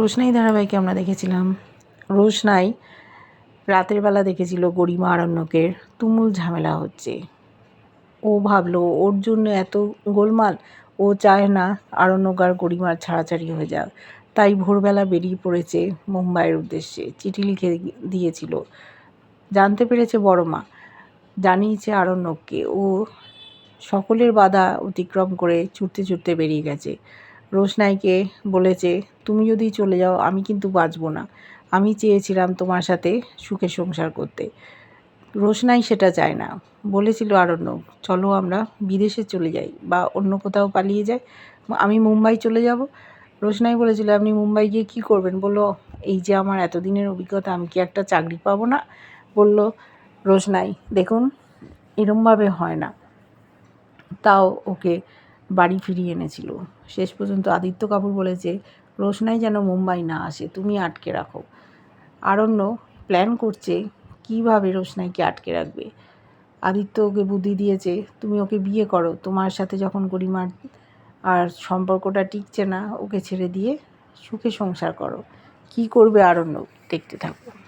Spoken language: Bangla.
রোশনাই ধারাবাহিকে আমরা দেখেছিলাম রোশনাই রাতের বেলা দেখেছিল গরিমা আরণ্যকের তুমুল ঝামেলা হচ্ছে। ও ভাবলো ওর জন্য এত গোলমাল, ও চায় না আরণ্যক আর গরিমার ছাড়াছাড়ি হয়ে যাক। তাই ভোরবেলা বেরিয়ে পড়েছে মুম্বাইয়ের উদ্দেশ্যে। চিঠি লিখে দিয়েছিল। জানতে পেরেছে বড় মা, জানিয়েছে আরণ্যককে। ও সকলের বাধা অতিক্রম করে ছুটতে ছুটতে বেরিয়ে গেছে। রোশনাইকে বলেছে, তুমি যদি চলে যাও আমি কিন্তু বাঁচব না। আমি চেয়েছিলাম তোমার সাথে সুখে সংসার করতে। রোশনাই সেটা চায় না। বলেছিল আরণ্যক, চলো আমরা বিদেশে চলে যাই বা অন্য কোথাও পালিয়ে যাই, আমি মুম্বাই চলে যাব। রোশনাই বলেছিল, আপনি মুম্বাই গিয়ে কী করবেন? বলল, এই যে আমার এতদিনের অভিজ্ঞতা, আমি কি একটা চাকরি পাবো না? বলল রোশনাই, দেখুন এরমভাবে হয় না। তাও ওকে বাড়ি ফিরিয়ে এনেছিল। শেষ পর্যন্ত আদিত্য কাপুর বলেছে, রোশনাই যেন মুম্বাই না আসে, তুমি আটকে রাখো। আরণ্য প্ল্যান করছে কীভাবে রোশনাইকে আটকে রাখবে। আদিত্য ওকে বুদ্ধি দিয়েছে, তুমি ওকে বিয়ে করো, তোমার সাথে যখন গরিমার আর সম্পর্কটা টিকছে না, ওকে ছেড়ে দিয়ে সুখে সংসার করো। কী করবে আরণ্য, দেখতে থাকো।